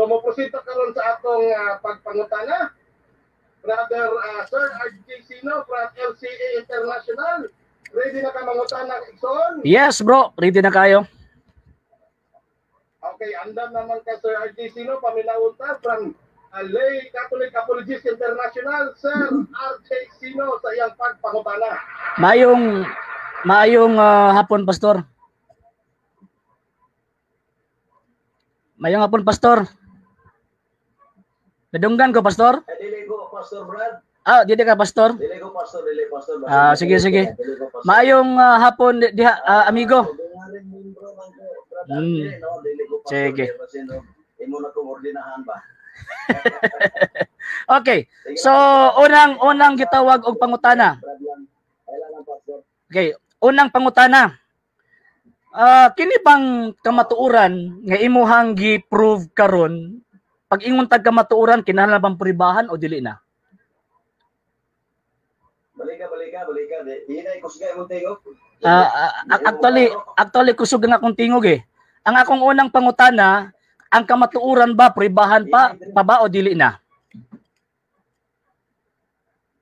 So mo proceed karon sa atong pagpangutana. Brother Sir RJ Sino from LCA International. Ready na ka mangutana igsoon? Yes, bro. Ready na kayo. Okay, andam naman ka Sir RJ Sino, paminaunta from Lay Catholic Apologist International. Sir RJ Sino sa iyang pagpangutana. Maayong hapon, Pastor. Mayong hapon, Pastor. Nadunggan ko, Pastor? Dili ko, Pastor Brad. Dili ka, Pastor? Dili ko, Pastor. Sige. Mayong hapon, amigo. Sige. Imo na kong ordinahan ba? Okay. So, unang gitawag og pangutana. Okay, unang pangutana. Kini bang kamatuoran nga imuhang gi-prove karon pag ingon tag kamatuoran kinahanglan bang pribahan o dili na? Balika. Hinay ko sige imong tingog. Actually kusog nga akong tingog eh. Ang akong unang pangutana, ang kamatuoran ba pribahan pa ba o dili na?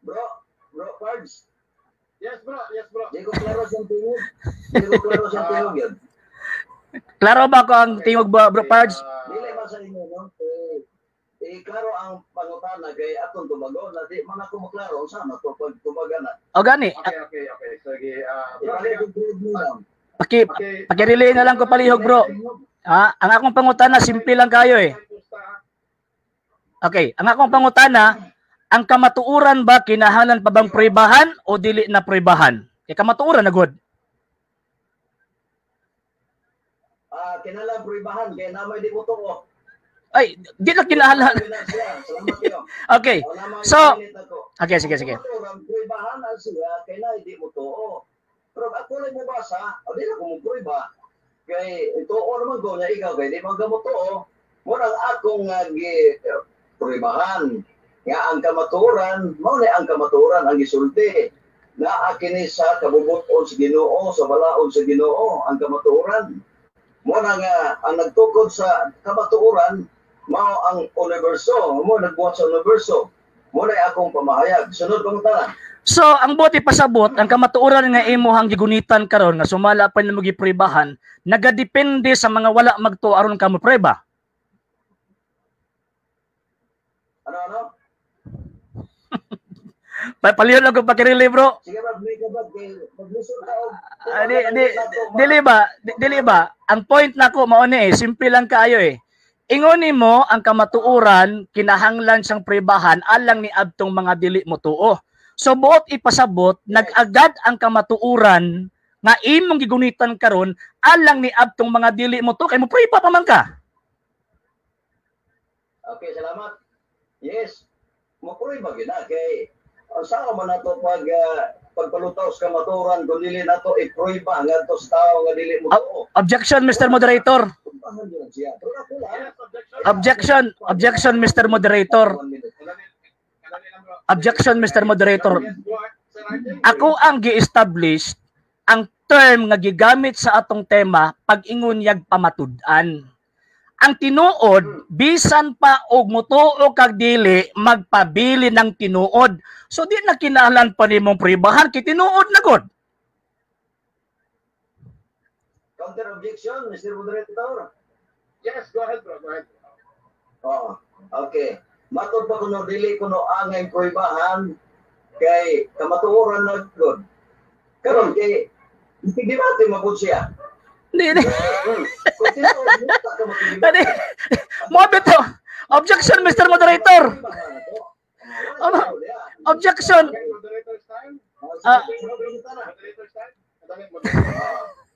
Bro, Pards. Yes, bro. Di ko klaro siyang tingog yun. Klaro ba ko ang tingog ba, bro Pards? Dili man sa inyo, no? Klaro ang pangutana kay atong tubago na di man ako maklaro sa na to pag tubagana. O gani. Okay. Sige, Pakirelay na lang ko palihog, bro. Ang akong pangutana simple lang kayo eh. Okay, ang akong pangutana, ang kamatuoran ba kinahanglan pa bang pribahan o dili na pribahan? Kay kamatuoran na good. Kinahanglan pribahan kay namay di mo tuo. Ay, di na kinahanglan. Okay. So, okay, sige. Pribahan na siya kay na di mo tuo. Pero ako lang mo basa, di na ko mo priba. Kay tuo naman ko na ikaw kay di man gamot tuo. Murang akong pribahan. Nga ang kamatuoran, mao ni ang kamatuoran ang gisulti. Na kini sa kabubuton sa Ginoo, sa balaod sa Ginoo, ang kamatuoran. Muna nga ang nagtukod sa kamatuoran, mao ang universo, mo nagbuhat sa universo. Muna akong pamahayag. Sunod kong tanan. So, ang buti pasabot, ang kamatuoran nga imuhang gigunitan karon nga sumala pa nimo gipribahan, nagadepende sa mga wala magtuo aron ka mo preba. Ano? Palihog lang ko pakirili, bro. Sige ba, maglusod ka o. Dili ba? Ang point nako mao ni simple lang kaayo eh. Ingoni mo ang kamatuoran kinahanglan siyang pribahan alang ni adtong mga dili mo tuo. So buot ipasabot nag-agad ang kamatuoran nga imong gigunitan karon alang ni adtong mga dili mo tuo kay mo priba pa man ka. Okay, salamat. Yes. Mo priba gyud na kay saan man nato pagpalutaw sa kamatuoran kung dili nato i-proiba ngadto sa tao nga dili mo tuo. Objection, Mr. Moderator. Objection, Mr. Moderator. Objection, Mr. Moderator. Ako ang gi-establish ang term nga gigamit sa atong tema pag-ingon yag pamatud-an. Ang tinuod, bisan pa og mutuo kag dili, magpabili ng tinuod. So di na kinahanglan pa nimong pribahan, kay tinuod na god. Counter objection, Mr. Moderator. Yes, go ahead, bro. Okay. Matod pa kuno dili kuno angay pribahan kay kamatuoran na god. Karon kay hindi natin mapud siya. Hindi. Mo beto. Objection, Mr. Moderator. Objection.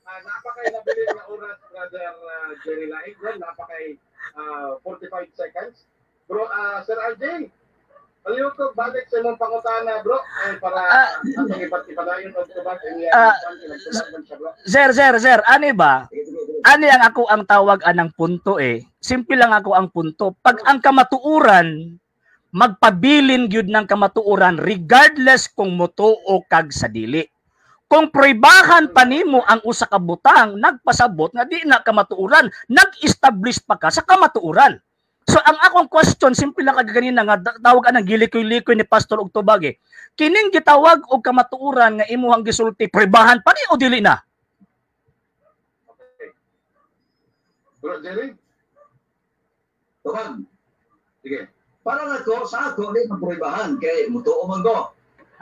Napakay nabili na oras, Brother Jerry Laig. Napakay 45 seconds. Bro, Sir RJ, paliw ko balik sa imong pangutana, bro, para atong ipadayon og tubag Sir, ani ba? Ani ang ako ang tawag anang punto eh. Simple lang ako ang punto. Pag ang kamatuoran, magpabilin gyud ng kamatuoran regardless kung mutuo kag sa dili. Kung pribahan pa nimo ang usa ka butang, nagpasabot nga di na kamatuoran, nag-establish pa ka sa kamatuoran. So ang akong question simple lang kag ganina nga tawag anang gilikoy-likoy ni Pastor og tubag eh. Kining gitawag og kamatuoran nga imuhang gisulti pribahan pa o dili na? Okay. Bro Jerry? Tubag. Sige. Para na ko, sa ako, di magpuribahan. Kaya mutuo man ko.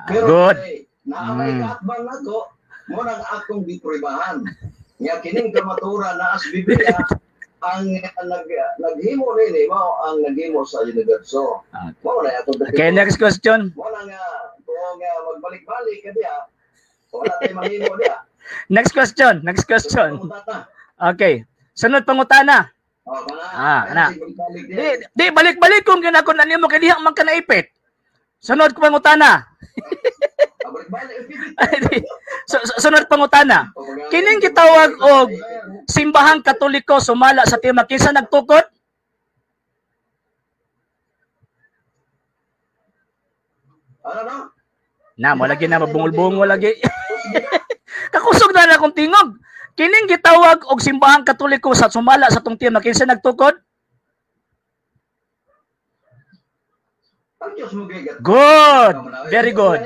Good. Naamay kaatbang na ko, mo nang akong dipuribahan. Nga kining kamaturan na as Biblia, ang naghimo rin mo ang naghimo sa universo. Mo na atong Okay, next question. Mo na nga, kung magbalik-balik ka diya, wala tayo mahimo diya. Next question. Next question. Okay. Sunod pangutana. Ana. Di balik-balik kung ginakon na nimo kay diha man ka naipit. Sunod ko pangutana. Sunod pangutana. Kining gitawag og simbahang Katoliko sumala sa tema kinsa nagtukod? Ano? Na mo lagi na mabungol-bungol lagi. Kakusog na na akong tingog. Kining gitawag og simbahang Katoliko sa sumala sa tong tema kinsa nagtukod? Good. Very good.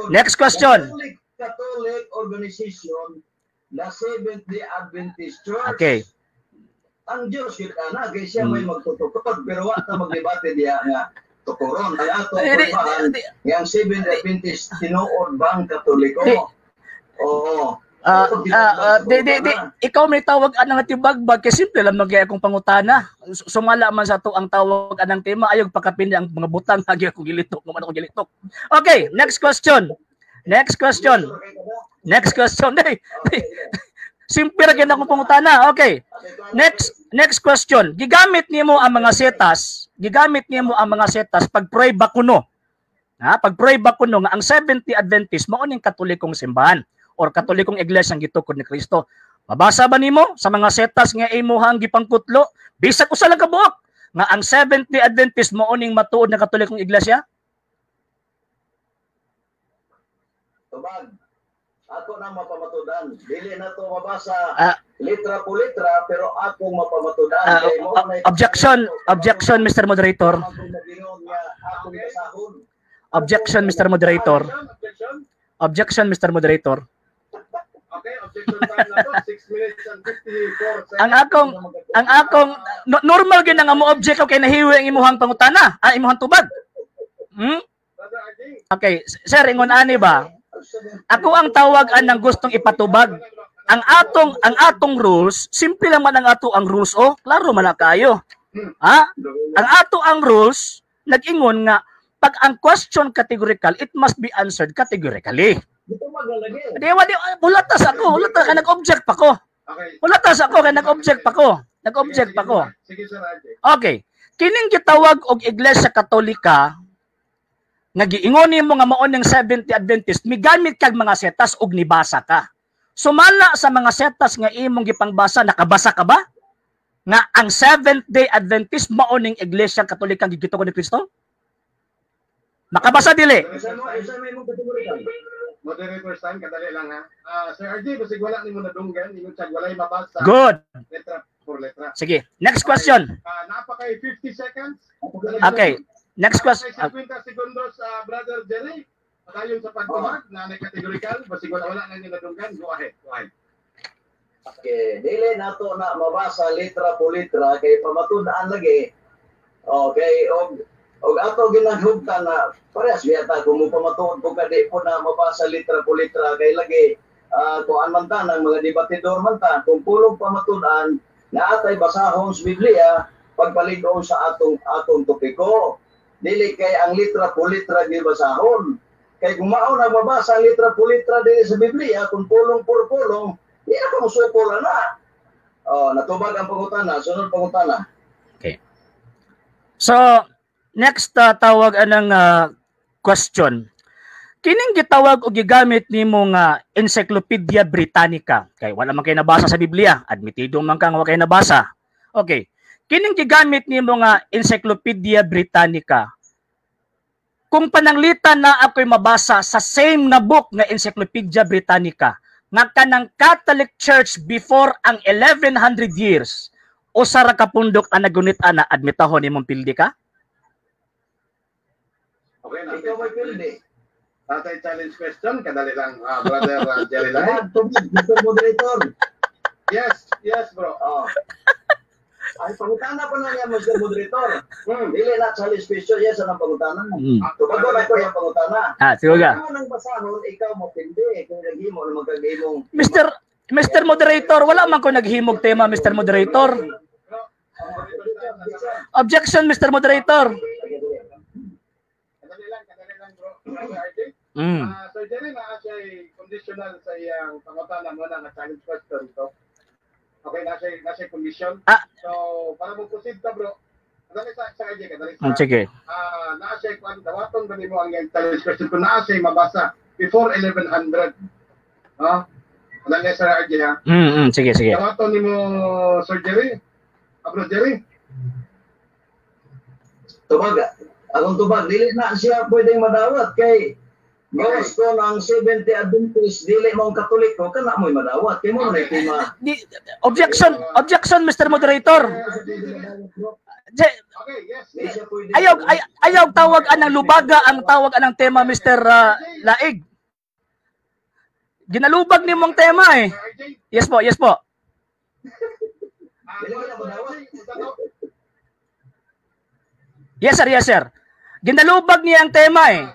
Next question. Catholic organization, the Seventh-day Adventist Church. Okay. Ang Diyos na kay siya may magtutukod pero wa ta maglibate diya nga tukuron ay ato yang Seventh-day Adventist tinuod bang Katoliko? Oo. Ikaw may tawag anang tibagbag kasi simple lang magay akong pangutana. Sumala man sa to ang tawag anang tema ayog pakapindi ang mga butang agi ako gilitok man ako gilitok. Okay, next question. Next question. Simple ra gyud akong pangutana. Okay. Next question. Gigamit nimo ang mga setas, pag pray bakuno. Pag pray bakuno nga ang 70 Adventist mao ning Katolikong simbahan or Katolikong iglesia ang gitukod ni Kristo. Mabasa ba nimo sa mga setas nga imuhang gipangkutlo bisag usa lang ka buok nga ang 70 Adventist mao ning matuod na Katolikong iglesia? Tubag. Ako na mapamatudan. Dili na to mabasa litra po litra pero akong mapamatudan. Objection Mr. Moderator. Objection Mr. Moderator. Objection Mr. Moderator. Okay, objection time na to, 6 minutes and 54 seconds. Ang akong normal gyud nga mo object kay nahiwi ang imuhang pangutana, imuhang tubag. Okay, sir, ingon ani ba? Ako ang tawag ang gustong ipatubag. Ang atong rules, simple lang man ang rules klaro man na kayo. Ang rules nag-ingon nga pag ang question categorical, it must be answered categorically. Hulatas ako, kaya nag-object pa ko. Nag-object pa ko. Sige, Sir Ajay. Okay. Kining gitawag og Iglesia Katolika nga giingon nimo nga mao ning 70 Adventist, migamit kag mga setas og nibasa ka. Sumala sa mga setas nga imong gipangbasa, nakabasa ka ba? Nga ang Seventh-day Adventist mao ning Iglesia Katolika nga gitukod ni Kristo? Nakabasa dili? Moderator's time, kadali lang ha. Sir RJ, basig wala nimo nadunggan, ingon sa walay mabasa. Good. Letra por letra. Sige, next question. Napakay 50 seconds. Okay, next question. 50 segundos, Brother Jerry. Padayon sa pagtumag na categorical, basig wala na nimo nadunggan, go ahead. Okay, dili nato na mabasa letra po letra kay pamatud-an lagi. Okay, og ato ginahugtan na parehas biyata kung mupamatuod ko kadi po na mabasa litra po litra kay lagi kuan man ta ng mga debatidor man ta kung pulong pamatudan na atay basahon sa Biblia pagpalig-on sa atong topiko dili kay ang litra po litra gibasahon kay kung mao na mabasa ang litra po litra dili sa Biblia kung pulong por pulong di na ko musukol na natubag ang pangutana sunod pangutana. Okay, so next tawag anang question. Kining gitawag o gigamit nimo nga Encyclopedia Britannica. Kay wala man kay nabasa sa Biblia, admitido man kang wala kay nabasa. Okay. Kining gigamit nimo nga Encyclopedia Britannica. Kung pananglitan na ako'y mabasa sa same na book nga Encyclopedia Britannica, nga kanang Catholic Church before ang 1100 years o sara ka pundok na nagunit ana admitahon imong pildi ka? Okay, Ikaw may pildi. Tatay challenge question, kadali lang, brother Jerry Lahi. Mr. Moderator. Yes, bro. Oh. Ay, pangutana pa na niya, Mr. Moderator. Dili na challenge question, yes, anong pangutana? Tumagon ako yung pangutana. Sige ga. Kung nang basahon, ikaw mo pindi. Kung naghimo na magkagimong... Mr. Moderator, wala man ko naghimog tema, Mr. Moderator. Objection, Mr. Moderator. Kadali lang, bro. Brother RJ. Sir Jerry, naa siya conditional sa iyang pangutana mo na challenge question ito. Okay, nasa condition. So, para mo-proceed ka, bro. Kadali sa RJ, kadali sa... Sige. Naa siya, dawaton ba mo ang challenge question kung naa siya mabasa before 1100. Kadali sa RJ, ha? Sige. Dawaton ni mo, Sir Jerry. Bro Jerry. Tubag, akong tubag, dili na siya pwedeng madawat kay gawas ko ng 70 Adventist, dili mong Katoliko, kana mo'y madawat. Kaya mo na itima. Objection, Mr. Moderator. Okay, yes. Ayaw tawag anang lubaga ang tawag anang tema, Mr. Laig. Ginalubag ni mong tema eh. Yes po. Yes sir. Ginalubag niya ang tema eh.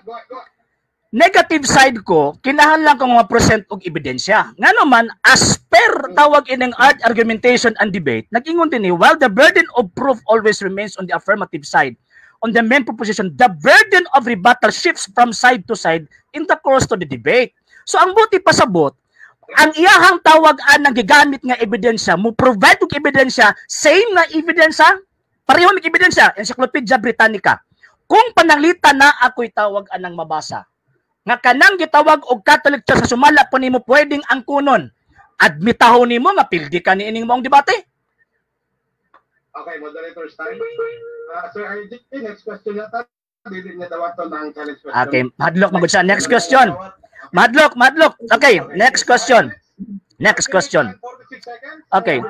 Negative side ko, kinahanglan ko mga present og ebidensya. Nga naman, as per tawag ining art argumentation and debate, nag-ingon din while the burden of proof always remains on the affirmative side, on the main proposition, the burden of rebuttal shifts from side to side in the course to the debate. So ang buti pasabot, ang iyahang tawag-an ng gigamit nga ebidensya, mo provide og ebidensya, same nga ebidensya, pareho ng ebidensya, Encyclopedia Britannica. Kung pananglitan na ako'y tawag-an ng mabasa, nga kanang gitawag og Catholic Church sa sumala po nimo pwedeng angkunon, admitahon nimo nga pildi ka niining moong debate. Okay, moderator's time. Sir RJ, next question na ta. Dili niya dawaton ng challenge question. Okay, madlock magud sa next question. Madlock. Okay, next question. 46 seconds. Okay.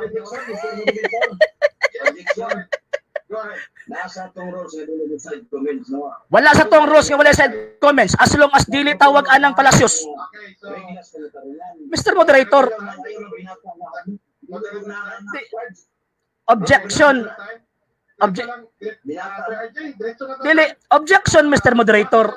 Go ahead. Nasa tong rules nga dili side comments, no? Wala sa tong rules nga wala sa comments as long as dili tawag anang palasyos. Okay, so Mr. Moderator, objection. Objection, Mr. Moderator.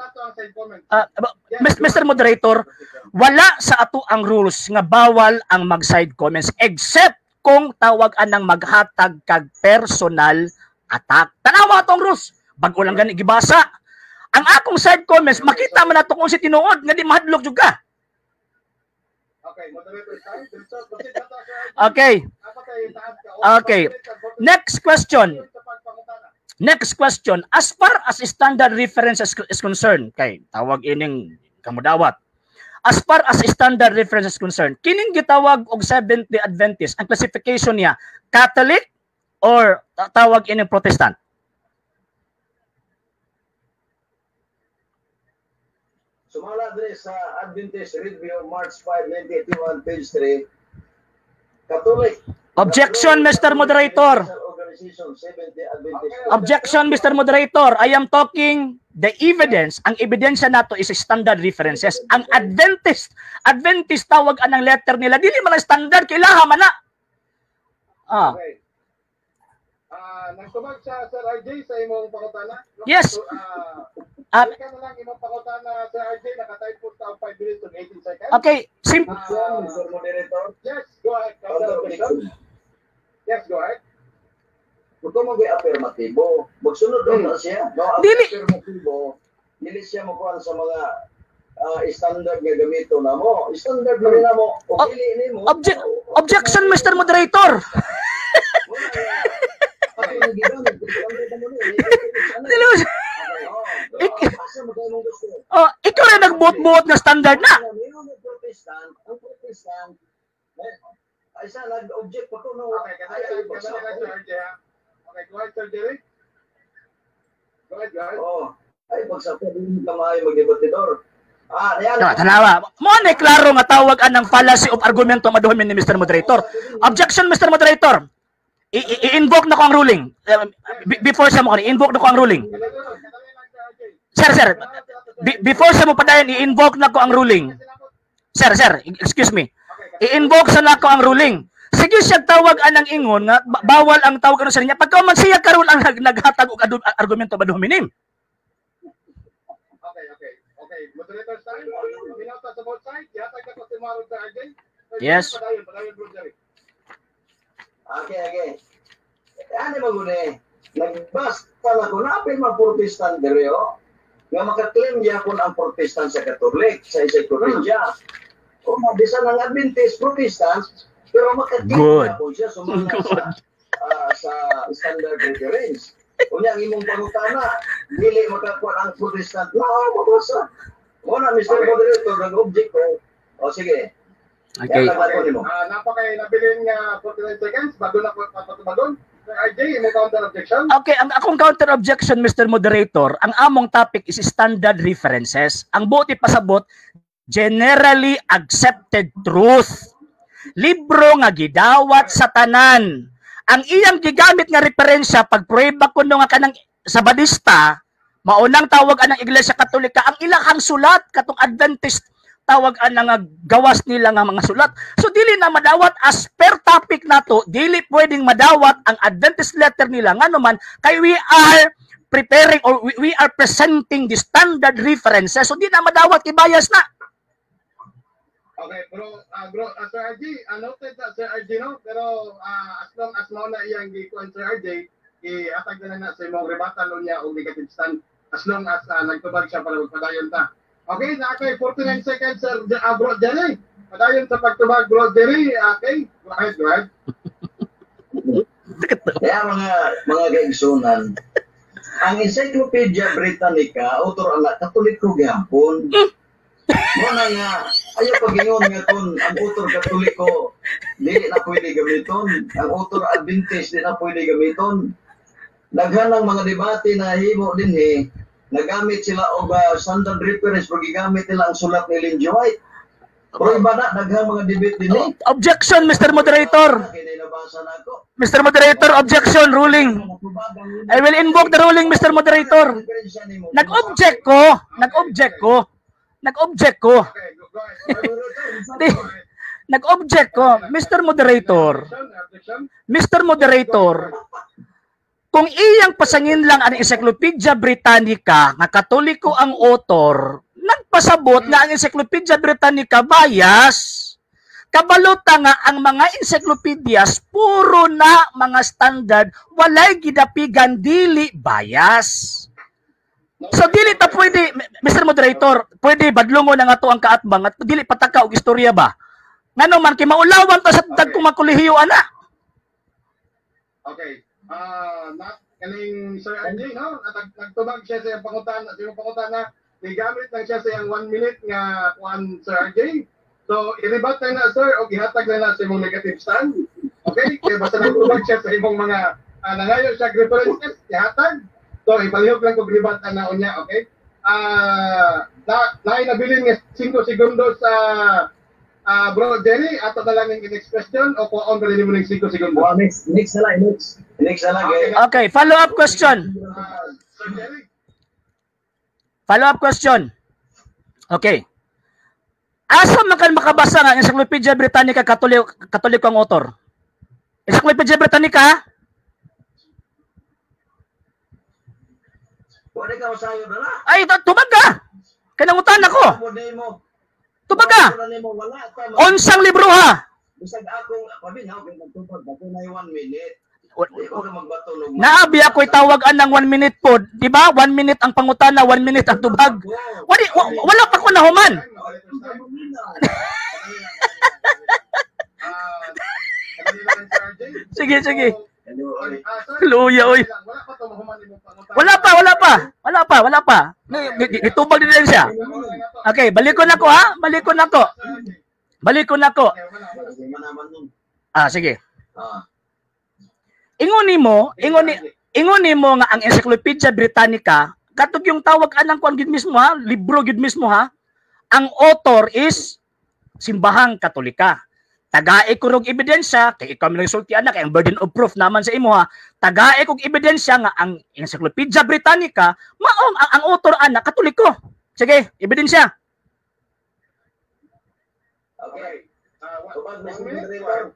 Mr. Moderator, wala sa ato ang rules nga bawal ang mag-side comments except kung tawag anang maghatag kag personal attack. Tanawa atong rules. Bago lang gani gibasa. Ang akong side comments, makita man nato kung si tinuod nga di mahadlok jud ka. Okay. Next question. As far as standard reference is concerned, kay tawag ining kamudawat. As far as standard reference is concerned, kining gitawag og Seventh-day Adventist, ang classification niya, Catholic or tawag ining Protestant? Sumala din sa Adventist Review, March 5, 1981, page 3, Catholic. Objection, Mr. Moderator. Objection, Mr. Moderator. I am talking the evidence. Ang ebidensya nato is standard references. Ang Adventist tawag anang letter nila. Dili man standard, kailangan man na. Okay. Nagtubag sa Sir RJ sa imong pangutana? Yes. Balikan na lang imong pangutana, Sir RJ. Naka-time po sa 5 minutes and 18 seconds. Okay. Mr. Moderator. Yes, go ahead. Yes, go ahead. Kung mag affirmatibo, magsunod doon na siya. No, affirmatibo, dili siya makuha sa mga standard nga gamito na mo. Standard na rin na mo. O dili ni mo. Objection, Mr. Moderator. Ikaw rin nagbuot-buot na standard na. Ang Protestant, ay siya nag-object pa ko. Okay, okay, go ahead, Sir Jerry. Go ahead, guys. Ay, pagsabi, hindi ka maayo mag-debatidor. Tanawa. Mo na klaro nga tawag anang fallacy of argumento maduhamin ni Mr. Moderator. Objection, Mr. Moderator. I-invoke na ko ang ruling. Before sa mo, i-invoke na ko ang ruling. Sir, before sa mo padayon, i-invoke na ko ang ruling. Sir, excuse me. I-invoke sa na ko ang ruling. Sige siya tawag anang ingon nga bawal ang tawag ano sa niya. Pagka man siya karon ang naghatag og argumento ba duminim. Okay. Moderator time. Minota sa both sides. Yatag ka ko si Maro sa RJ. Yes. Padayon, bro, Jerry. Okay. Ano mo guni? Nagbas pala ko na apil mga Protestant dere nga makaklaim niya kung ang Protestant sa Katolik sa Encyclopedia. O mabisa ng Adventist Protestant, pero makaklaim niya po siya sumala sa standard reference. Kunya ang imong pangutana, dili makakuha ang Protestant. No, mabasa. Muna, Mr. Moderator, nag-object ko. O sige. Okay. Napakay nabilin nga 49 seconds bago na po papatubagon. Sir RJ, may counter objection? Okay, ang akong counter objection, Mr. Moderator, ang among topic is standard references. Ang buti pasabot, generally accepted truth. Libro nga gidawat sa tanan. Ang iyang gigamit nga referensya pag prueba kuno nga kanang Sabadista, maunang tawag anang Iglesia Katolika, ang ilahang sulat katong Adventist tawag anang gawas nila nga mga sulat. So dili na madawat as per topic nato, dili pwedeng madawat ang Adventist letter nila nga naman kay we are preparing or we are presenting the standard references. So di na madawat kibayas na. Okay, Sir RJ, noted that Sir RJ, no? Pero as long as na iyang gikuan Sir RJ, iatag na sa imong rebuttal niya o negative stand as long as nagtubag siya para magpadayon ta. Okay, nakay 49 seconds Sir Bro Jerry. Padayon sa pagtubag Bro Jerry. Okay, go ahead. Kaya mga kaigsunan, ang Encyclopedia Britannica, autor ang Katoliko gihapon. Muna nga, ayaw pag-ingon nga kung ang autor Katoliko dili na pwede gamiton, ang autor Adventist di na pwede gamiton. Naghanang mga debate na himo din nagamit sila og standard reference pag gigamit nila ang sulat ni Ellen G. White. Pero iba na, daghang mga debate din Objection, Mr. Moderator. Mr. Moderator, objection, ruling. I will invoke the ruling, Mr. Moderator. Nag-object ko. Nag-object ko. Mr. Moderator, kung iyang pasangin lang ang Encyclopedia Britannica nga Katoliko ang author, nagpasabot nga ang Encyclopedia Britannica bias. Kabalota nga ang mga encyclopedias puro na mga standard, walay gidapigan dili bias. So dili ta pwede, Mr. Moderator, pwede badlungon na nga to ang kaatbang at dili pataka og istorya ba? Ngano man kay maulawan ta sa dagkong makolehiyo ana. Okay. Kaning Sir RJ, no? Nagtubag siya sa pangutana, gamit lang siya sa 1 minute nga kuan Sir RJ. So, i-rebut na sir o ihatag na sa imong negative stand. Okay? Kaya basta nagtubag siya sa imong mga nangayo siya references, ihatag. So, ipalihog lang kung rebut na niya, okay? Nabilin nga 5 segundos sa Bro Jerry, ato na lang yung next question o kung on rin mo ng 5 segundos? Next na lang. Okay, follow-up question. Sir Jerry? Follow-up question. Okay. Asa man kan makabasa nga Encyclopedia Britannica Katoliko ang author? Encyclopedia Britannica? Pwede ka masayo na lang. Ay, tubag ka! Kanangutan ako! Tubag ka! Onsang libro ha! Bisag akong, pabi na ako nagtubag, ako na 1 minute. Naabi ako'y tawagan ng 1 minute po. Di ba? 1 minute ang pangutana, 1 minute ang tubag. Wala pa ko nahuman. Sige. Luya, oy. Wala pa. Itubag din siya. Okay, balikon ako ha. Balikon ako. Sige. Ingon mo nga ang Encyclopedia Britannica, katog yung tawag anang kuan gid mismo ha, libro gid mismo ha. Ang author is Simbahang Katolika. Tagae ko rog ebidensya kay ikaw man nagsulti anak kay ang burden of proof naman sa imo ha. Tagae kog ebidensya nga ang Encyclopedia Britannica maong ang author anak Katoliko. Sige, ebidensya. Okay. One Kapag Mr. minute, Moderator,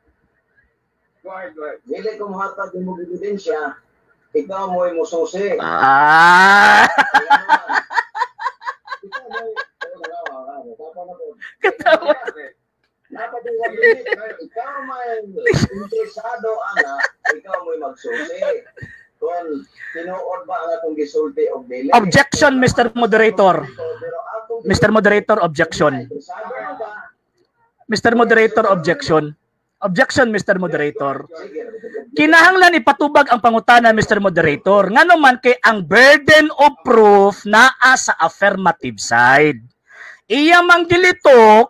go ahead, go ahead. dili ko mahatag yung ebidensya, ikaw mo yung mususi. Ah. Katawa. Ikaw may interesado, ana, ikaw mo yung magsusi. Kung tinuod ba ang atong gisulti o dili. Objection, Mr. Moderator. Mr. Moderator, objection. Interesado ba? Mr. Moderator, objection. Objection, Mr. Moderator. Kinahanglan ipatubag ang pangutana, Mr. Moderator. Nga naman kay ang burden of proof naa sa affirmative side. Iya manggilitok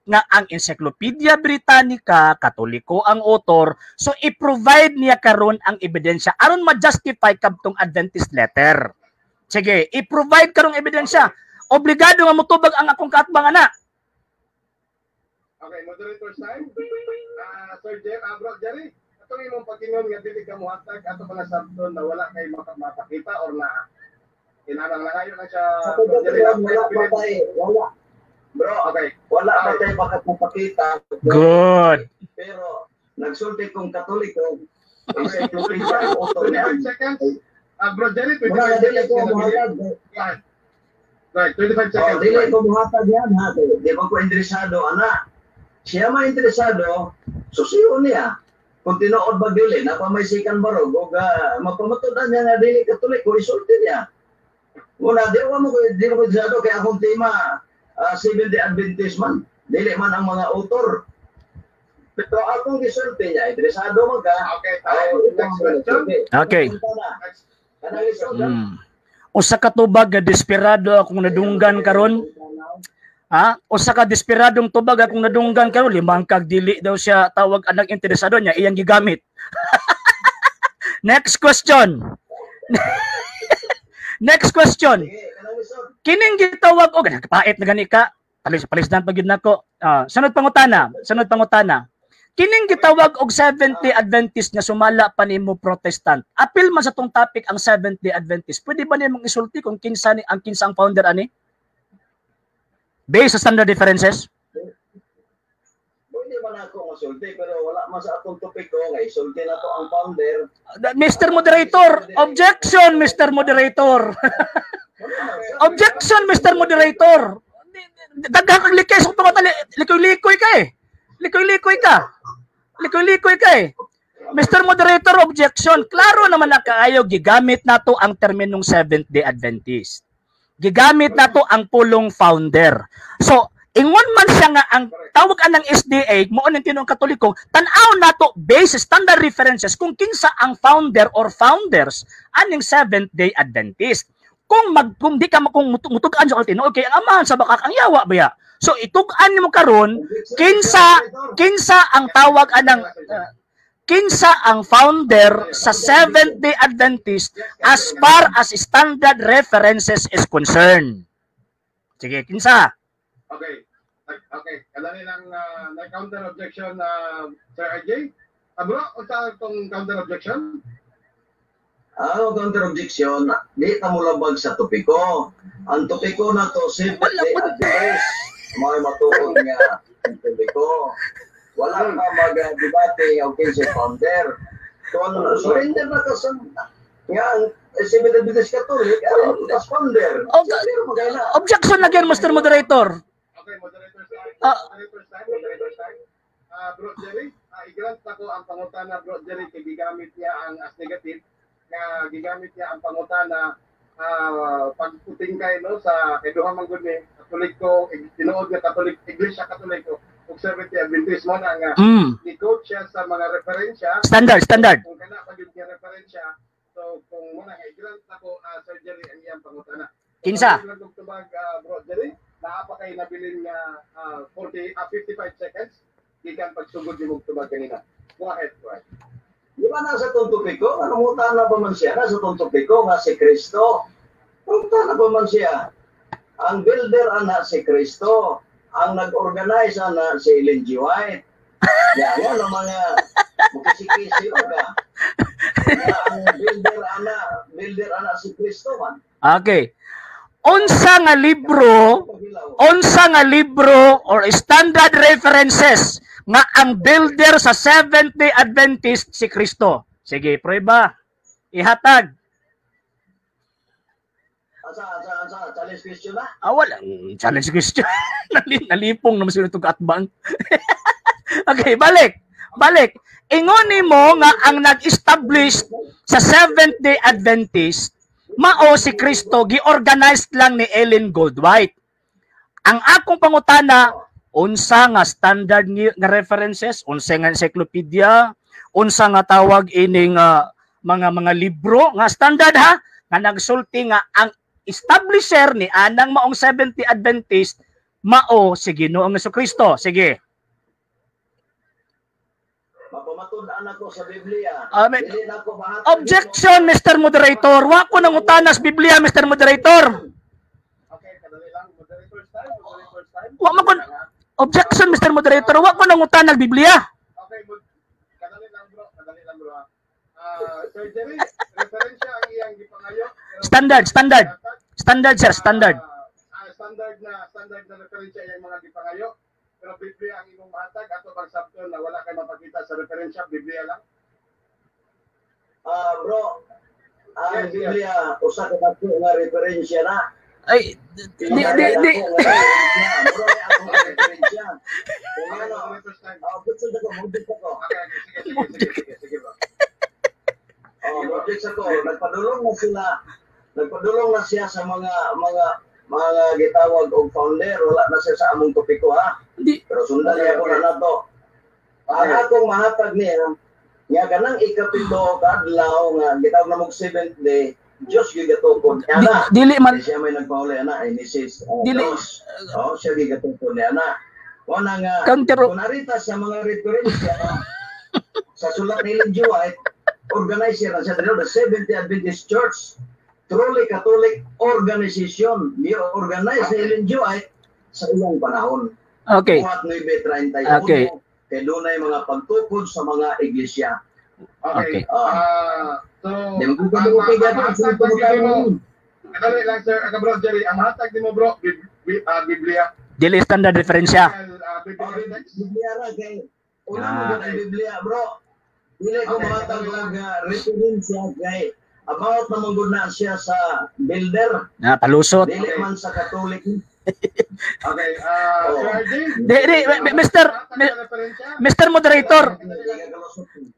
nga ang Encyclopedia Britannica, Katoliko ang author, so i-provide niya karon ang ebidensya aron ma-justify kadtong Adventist letter. Sige, i-provide karong ebidensya. Obligado nga motubag ang akong kaatbang ana. Okay, moderator's time. Sir Bro Jerry, itong imong pag-ingon nga dili ka muhatag ato pala sabton na wala kay mapakita or na kinahanglan na kayo na siya Sa Bro Jerry. wala pa tayo. Wala. Bro, Okay. wala pa tayo makapapakita. Good. Pero nagsulti kong Katoliko, Encyclopedia ang author niya. 25 seconds. Bro Jerry, 25 Wala, dili seconds. ko ka na muhatag. bilhin. Go ahead. Right, 25 Oh, seconds. dili ko muhatag yan, ha? Di ba ko interesado, anak? Siya ma-interesado, susiyo niya. Kung tinuod ba dili, napamaysikan barog, o mapamatudan niya nga dili Katoliko, isulti niya. Muna, di ko interesado kaya akong tema, Seventh-day Adventist man. Dili man ang mga author. Pero akong gisulti niya, interesado man ka. Okay, next question. Okay. Usa ka tubag nga desperado akong nadunggan karon. Ha? Usa ka desperadong tubag akong nadunggan karon, limang kag dili daw siya tawag anak interesado niya iyang gigamit. Next question. Next question. Kining gitawag og nagpait na gani ka. Palis-palisdan pag yun nako. Sunod pangutana. Kining gitawag og Seventh-day Adventist nga sumala pa nimo Protestant. Apil man sa tong topic ang Seventh-day Adventist. Pwede ba nimong isulti kung kinsa ang founder ani? Based sa standard differences? Pwede man ako masulti, pero wala man sa atong topiko nga isulti na to ang founder. Mr. Moderator, objection, Mr. Moderator. Objection, Mr. Moderator. Daghang kang likay sa pangutana, likoy-likoy ka eh. Likoy-likoy ka eh. Mr. Moderator, objection. Klaro naman na kaayo gigamit nato ang terminong Seventh-day Adventist. Gigamit nato ang pulong founder. So, ingon man siya nga ang tawag anang SDA, mo ning tinong Katoliko, tan-aw nato based standard references kung kinsa ang founder or founders aning Seventh-day Adventist. Kung di ka mutugan sa Altino, okay, ang amahan sa bakak ang yawa baya. So itugan nimo karon kinsa ang tawag anang kinsa ang founder sa Seventh-day Adventist as far as standard references is concerned. Sige, kinsa? Okay. Kadali lang na-counter objection Sir RJ. Bro, unsa tong counter objection? Ang counter objection, di ta mo labag sa topiko. Ang topiko na to, Seventh-day Adventist. May matuod nga ang topiko. Wala ka mag-debate o kinsa founder. Kung surrender na ka sa nga Seventh-day Adventist Catholic, as founder. Objection again, Mr. Moderator. Okay, moderator's time. Bro Jerry, i-grant na ko ang pangutana, Bro Jerry, kay gigamit niya ang as negative, nga gigamit niya ang pangutana pagputing kay no sa eduha man gud ni Katoliko, tinuod nga Katolik, Iglesia Katoliko, ug Seventh-day Adventist mo na nga i-quote siya sa mga referensya. Standard. Kung kana pa gyud nga referensya, so kung mo na i-grant na ko Sir Jerry ang iyang pangutana. Kinsa? Tubag Bro Jerry, naa pa kay nabilin nga 55 seconds gikan pagsugod ni mong tubag kanina. Go ahead. Di ba nasa tuntupiko? Nanamutan na ba man siya? Nasa tuntupiko nga si Kristo. Nanamutan na ba man siya? Ang builder anak si Kristo. ang nag-organize na si Ellen G. White. Yan ang mga mukisi-kisi ka. Ang builder ana si Kristo man. Okay. Unsa nga libro or standard references nga ang builder sa Seventh-day Adventist si Kristo. Sige, prueba. Ihatag. Asa, challenge question na? Wala. Challenge question. Nalipong naman sila itong katbang. Okay, balik. Ingoni mo nga ang nag-establish sa Seventh-day Adventist, mao si Kristo, gi-organized lang ni Ellen Goldwhite. Ang akong pangutana, unsa nga standard nga references, unsa nga encyclopedia, unsa nga tawag ining mga libro nga standard ha, nga nagsulti nga ang establisher ni anang maong Seventh-day Adventist mao si Ginoong Jesucristo. Sige. Mapamatun-an ako sa Biblia. Dili na ako bahatag. Objection, Mr. Moderator. Wa ko nang utanas Biblia, Mr. Moderator. Okay, kadali lang. Moderator's time. Wa man ko. Objection, Mr. Moderator. Wa ko nang utanas Biblia. Okay, kadali lang bro. Sir Jerry, referensya ang iyang gipangayo. Standard, sir, standard. Standard na referensya yung mga gipangayo. Pero Biblia ang imong mahatag ato bang sabton na wala kay mapakita sa referensya, Biblia lang. Bro, ang Biblia usa ka dako nga referensya na. Ay, Bro, may ako nga referensya. Sige bro. Projects ako, nagpadulong na siya sa mga gitawag og founder, wala na siya sa among topiko ha. Pero sundan niya ko na nato. Ang akong mahatag niya, nga ganang ikapito kadlaw nga gitawag na mong 7th day, Diyos gigatukod niya na. Dili man. Siya may nagpauli na, Mrs. Dili. Siya gigatukod niya na. Wala nga, kung narita sa mga referensya sa sulat ni Ellen G. White, organizer na siya the Seventh-day Adventist Church, truly Catholic organization. Organize ni Ellen G. White sa ilang panahon. Okay. Buhat 9:31. Okay. Kaya doon ay mga pagtukod sa mga iglesia. Okay. So, kadali lang sir, bro Jerry, ang mahatag ni mo bro, Biblia. Dili standard referensya. Biblia ra kay una mo ang Biblia, bro. Dili ko mahatag lang referensya kay about na manggod na siya sa builder. Palusot. Dili man sa Catholic. Okay, Mr. Moderator.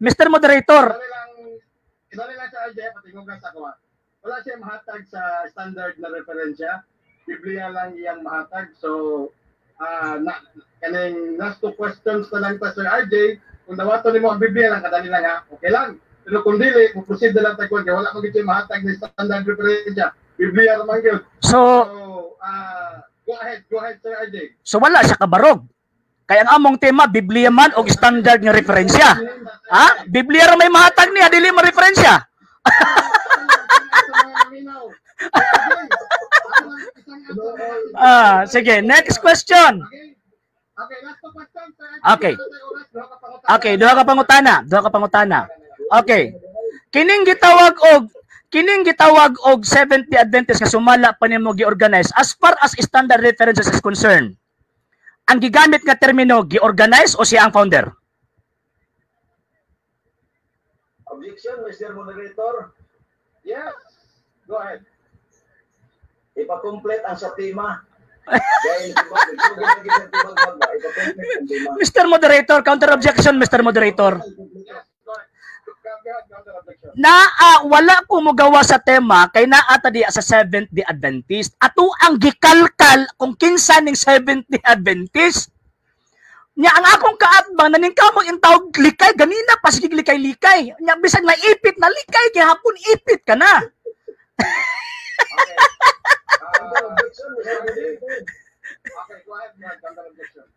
Mr. Moderator. Idali lang sa RJ, patingog lang sa kuha. Wala siya mahatag sa standard na referensya. Biblia lang iyang mahatag. So, kaning last two questions na lang ta Sir RJ. Kung dawato ni mo ang Biblia lang, kadali lang ha. Okay lang. Pero kung dili, proceed na lang tayo. Wala ko gito mahatag na standard referensya. Biblia naman yun. So, go ahead Sir RJ. So wala siya kabarog. Kaya ang among tema, Biblia man o standard nga referensya. Ha? Biblia ra may mahatag niya, dili mo referensya. Sige, next question. Okay, last question. Okay. Okay, duha ka pangutana. Okay. Kining gitawag og Seventh-day Adventist nga sumala pa nimo gi-organize as far as standard references is concerned. Ang gigamit nga termino gi-organize o siya ang founder? Objection, Mr. Moderator. Yes. Go ahead. Ipa-complete ang sa tema. Mr. Moderator, counter objection, Mr. Moderator. Wala ko mogawa sa tema kay naata diya sa Seventh-day Adventist. Ato ang gikalkal kung kinsa ning Seventh-day Adventist. Nya ang akong kaatbang naning kamo in tawag likay ganina pa sige likay-likay. Nya bisag na ipit na likay gihapon ipit ka na. Okay, go ahead, counter objection.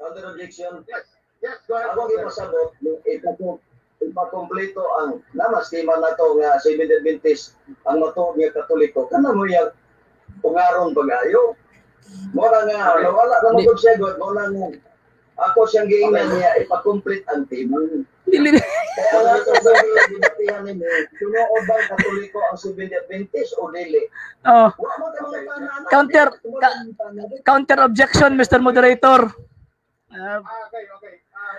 Counter objection. Yes, go ahead. Ako ipasabot, ipakompleto ang namastima na to nga Seventh-day Adventist ang matuod nga Katoliko. Kana mo yung pungaron pag-ayo. Mora nga, wala na mo siya god, mora nga. Ako siyang giingnan niya ipa-complete ang team. Dili. Kaya nga ito sa ginatihan ni mo, tunood bang Katoliko ang Seventh Adventist o dili? Oh. Wala mo ka mga tanan. Counter objection, Mr. Moderator. Okay.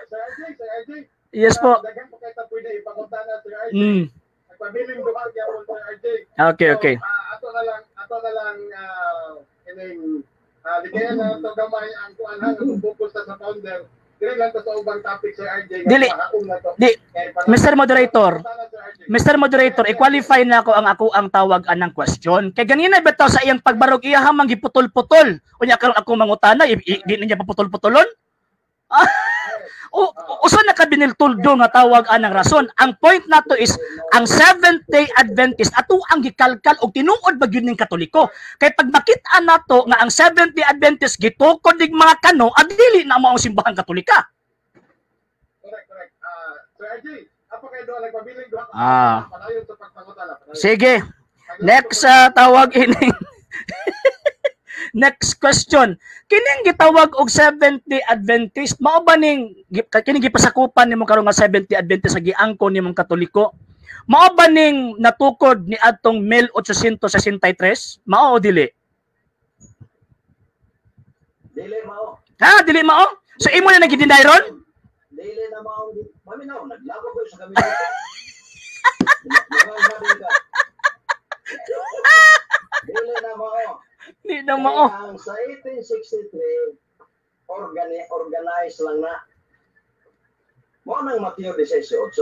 Sir RJ. Yes po. Daghang po kayo pwede ipakutana, Sir RJ. Mm. Nagpabiling duha gyapon, Sir RJ. Okay. Ato na lang ining ligaya na ito gamay ang kuanhan ang focus sa founder. Dire lang to sa ubang topic, Sir RJ. Dili. Mr. Moderator, i-qualify na ako ang tawag anang question. Kay ganina bitaw sa iyang pagbarog iya hamang giputol-putol. Unya karon ako mangutana, di niya paputol-putolon? Usa na ka biniltuldo nga tawag anang rason. Ang point nato is ang Seventh-day Adventist ato ang gikalkal og tinuod ba gyud ning Katoliko. Kay pag makita nato nga ang Seventh-day Adventist gitukod ning mga kano, adili na mao ang simbahan Katolika. Correct. Sir RJ, apa kayo doon nagpabiling duha padayon sa pagpangutana. Sige. Next tawag ining next question. Kining gitawag og Seventh-day Adventist, mao ba ning kining gipasakupan nimo karon nga Seventh-day Adventist sa giangkon nimong Katoliko? Mao ba ning natukod ni adtong 1863? Mao o dili? Dili mao. Ha, dili mao? So imo na nagidinay ron? Dili na mao. Maminaw, naglago ko sa kami. Dili na mao. Di na mao. Ang sa 1863, organize lang na. Mo nang Mateo 18,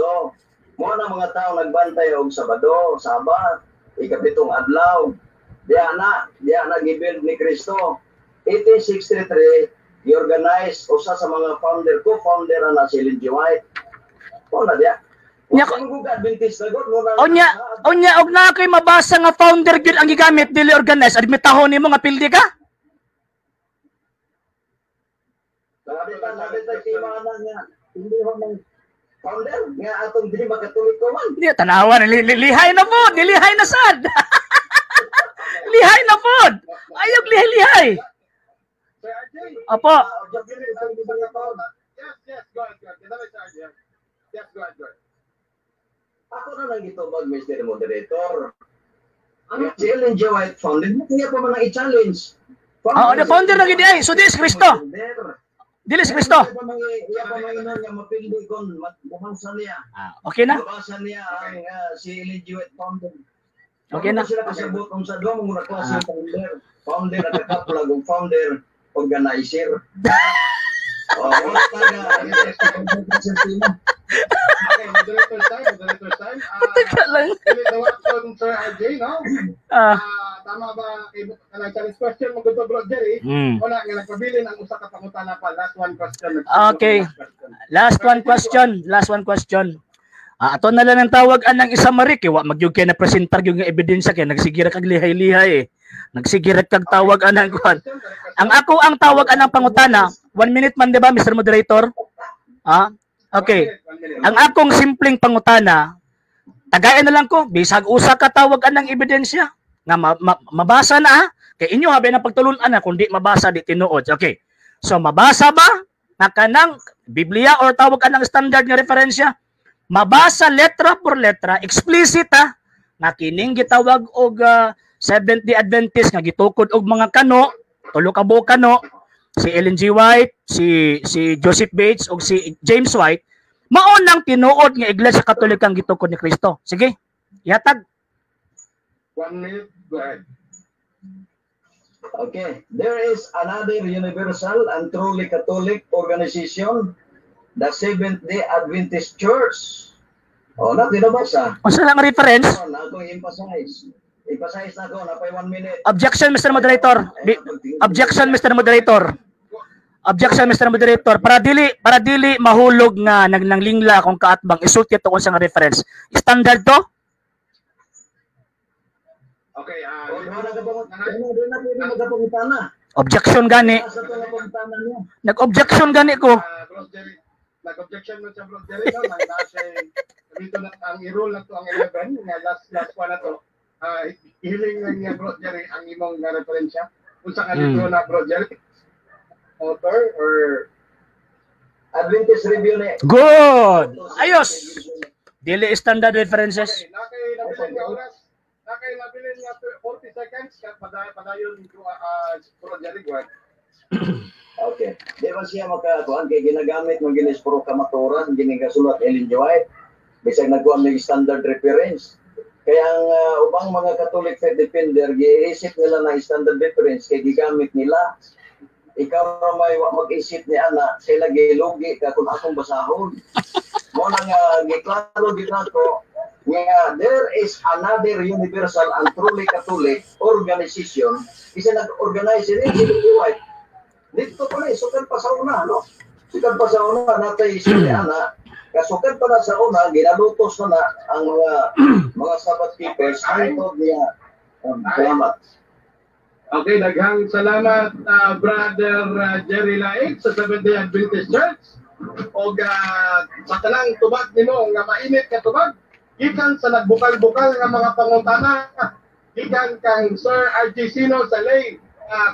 mo nang mga tao nagbantay og Sabado, Sabat, ikapitong adlaw. Diya na gibuild ni Kristo. 1863, i-organize usa sa mga co-founder na si Ellen G. White. Mo na diya. Onya og na kay mabasa nga founder gyud ang gigamit dili organize admitahon nimo nga pildi ka? Hindi ho ng founder nga atong di makatuliko man. Di tanawan lihay na pod, lihay na sad. Lihay na pod. Ayog lihay. Sir RJ. Opo. Yes, go ahead. Yes, go ahead. Ako na lang ito Mr. Moderator. Ang Ellen G. White founder, hindi pa man i-challenge. The founder na gidi ay, so di si Kristo. Dili si Kristo. Iya pa man nga mapildi kon bumansa niya. Okay na? Bumansa niya ang si Ellen G. White founder. Okay na. Sila kasabot kung sa doon muna klase founder. Founder at kaplag ng founder, organizer. Wala taga. Okay, moderator's time. Teka lang. Dili dawat kon Sir RJ, no? Tama ba challenge question mo gud Bro Jerry? Wala nga nagpabilin ang usa ka pangutana pa. Last one question. Okay. Last one question. Ato na lang ang tawag anang isa marik wa magyug kay na presentar gyud nga ebidensya kay nagsigira kag lihay-lihay eh. Nagsigira kag tawag anang kuan. Ang ako ang tawag anang pangutana, 1 minute man di ba Mr. Moderator? Okay. Ang akong simpleng pangutana, tagayan na lang ko, bisag usa ka tawag anang ebidensya nga mabasa na kay inyo habi na pagtulunan na kundi mabasa di tinuod. Okay. So mabasa ba nga kanang Biblia or tawag anang standard nga referensya? Mabasa letra por letra, explicit nga kining gitawag og Seventh-day Adventist nga gitukod og mga kano, tulo ka buok kano, si Ellen G. White, si Joseph Bates ug si James White, mao nang tinuod nga Iglesia Katolikang gitukod ni Kristo. Sige, ihatag. 1 minute, go ahead. Okay, there is another universal and truly Catholic organization, the Seventh-day Adventist Church. Na tinabasa. Unsa lang reference? Ako emphasize. Emphasize na ako, napay 1 minute. Objection, Mr. Moderator. Objection, Mr. Moderator. Objection, Mr. Moderator. Para dili mahulog nga nagnanglingla kung kaatbang isulti to kung sa reference. Standard to? Okay, objection gani. Nag-objection gani ko. Nag-objection mo sa Bro Jerry, no? Dito na ang i-rule na to ang 11, nga last one na to. Hiling nga Bro Jerry ang imong referensya. Unsa ka dito na bro Jerry? Author or Adventist Review ni. Good. Ayos. Dili standard references. Okay, nakay nabilin nga 40 seconds padayon ko bro Jerry Guard. Okay. Di ba siya makakuan kay ginagamit ng ginis puro kamaturan, ginigasulat Ellen G. White. Bisag nagkuha ng standard reference. Kaya ang ubang mga Catholic faith defender, giisip nila na standard reference kay gigamit nila. Ikaw na may mag-isip ni Ana, sila gilugi ka kung akong basahon. Mo na nga, giklaro ko, nga there is another universal and truly Catholic organization. Isa nag-organize rin, si Ellen G. White. Dito pa rin, sukan pa sa una, no? Sukan pa sa una, natay isip ni Ana, kasukan pa na sa una, ginalutos na ang mga Sabbath keepers, hangtod niya. Salamat. Okay, daghang salamat Brother Jerry Laig sa Seventh-day Adventist Church. O sa tanang tubag nimo nga mainit ka tubag, gikan sa nagbukal-bukal nga mga pangutana, gikan kang Sir R.J. Sino sa Lay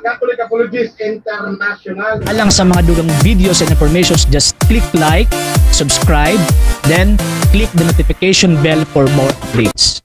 Catholic Apologist International. Alang sa mga dugang videos and informations, just click like, subscribe, then click the notification bell for more updates.